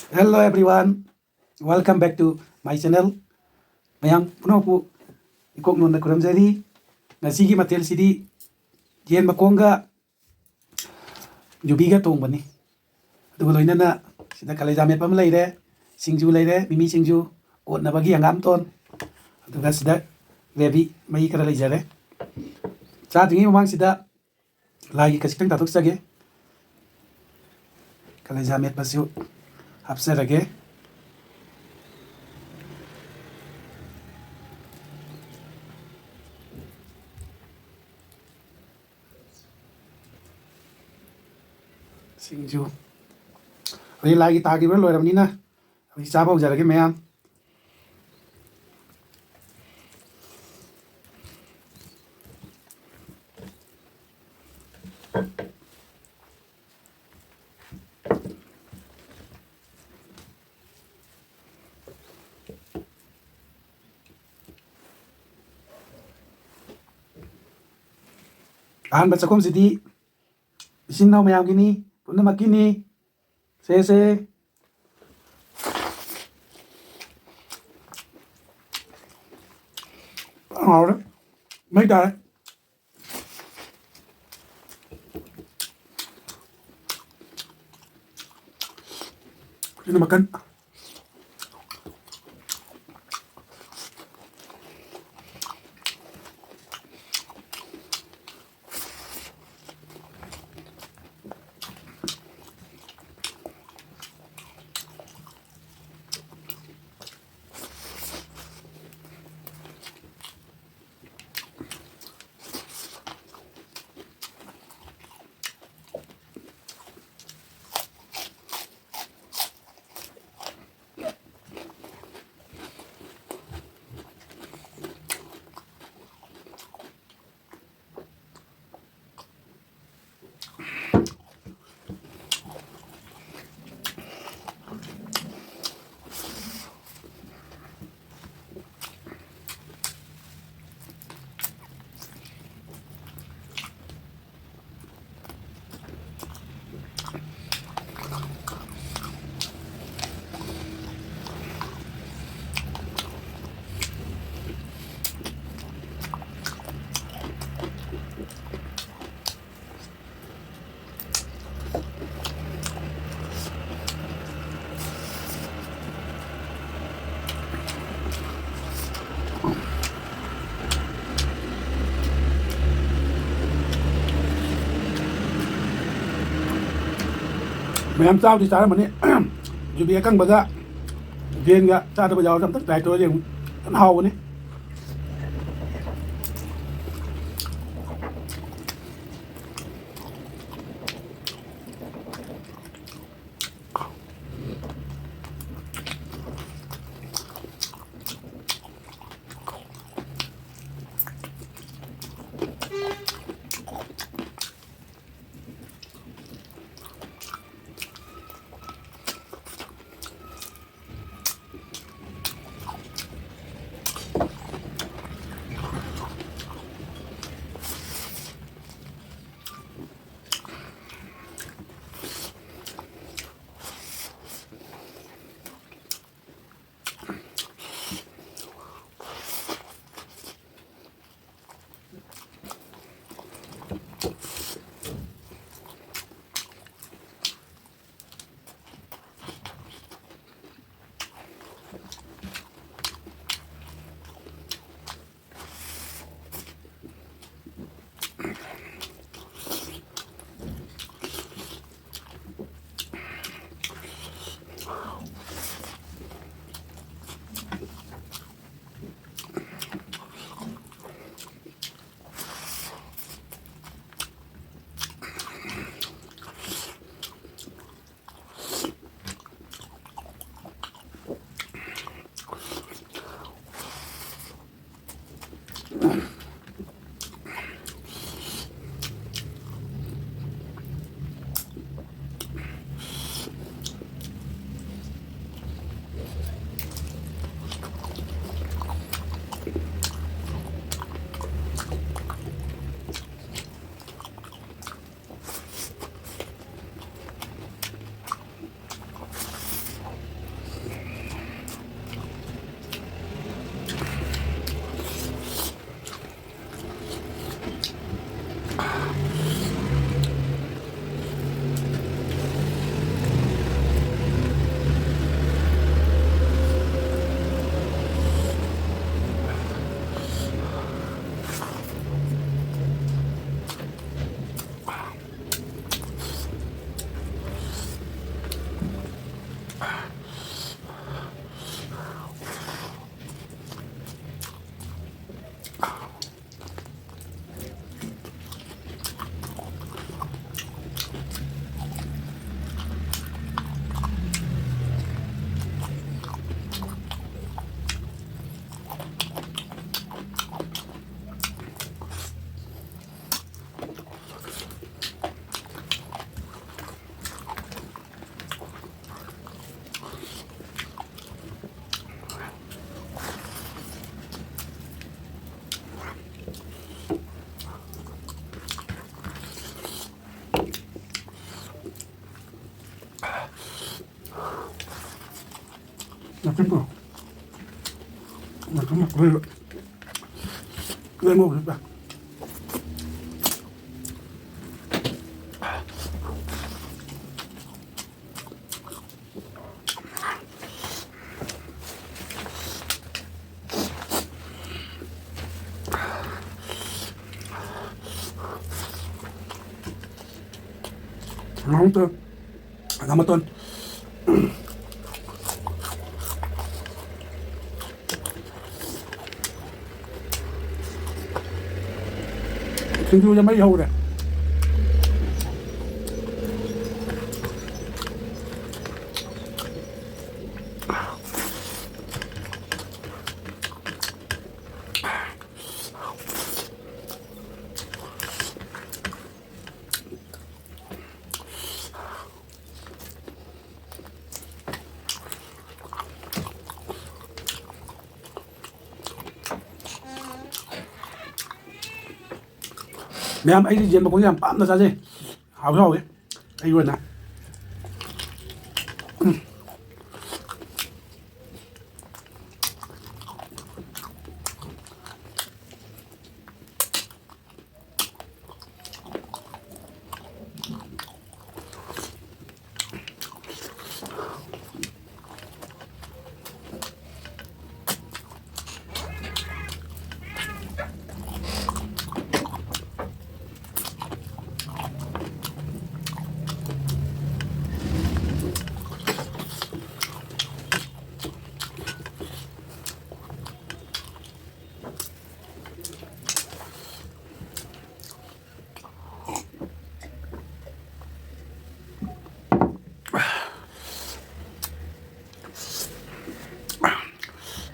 Hello everyone, welcome back to my channel. mayam punopu ikok nonda kuramjari. Ngasigi matel sidi yen makonga jubiga tongbani. Aduga loinana sida kaleja mepam leire, singju leire, mimi singju kot na bagi angam ton. Aduga sida rebi mai kara leijare. Saat ini memang sida lagi kasih tatuk sage. Kaleja met pasiu hapsarage. Singju. Ini lagi tagi ber loiram nina. Ini chaba ujarage mayam. Bahan baca kom sidi isin nau mayam gini, puna makini. Se Ahora, mấy đời ini makan mayam sao thì sao mà nè dù biết căng bờ ra viên gạ sao bây giờ trong tất đại tôi liền ăn hầu nè simple. Macam nak boleh. Lemon juga. Ngon tuh. Nama tuan. Sinh cho mấy hâu nè. Mẹ em ấy diện mà có làm bám ra gì hào rồi ấy luôn nè.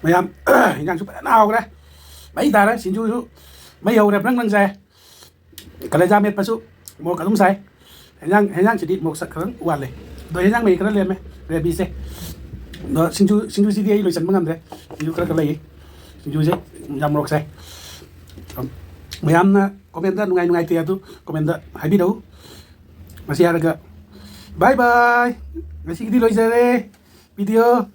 Mày em hình dạng chụp nào cái đấy mấy ta đấy xin chú mấy hầu đẹp năng xe cái này ra miệt pasu một cái đúng sai hình dạng chỉ đi một sợi khấn uan này rồi hình dạng mày cái đó liền mày để bị xe nó xin chú gì đi rồi sẵn bằng đấy xin chú cái này xin chú gì nhầm một xe mày em comment nungai tiệt tu comment hay biết đâu masih ada ke bye bye masih di loh video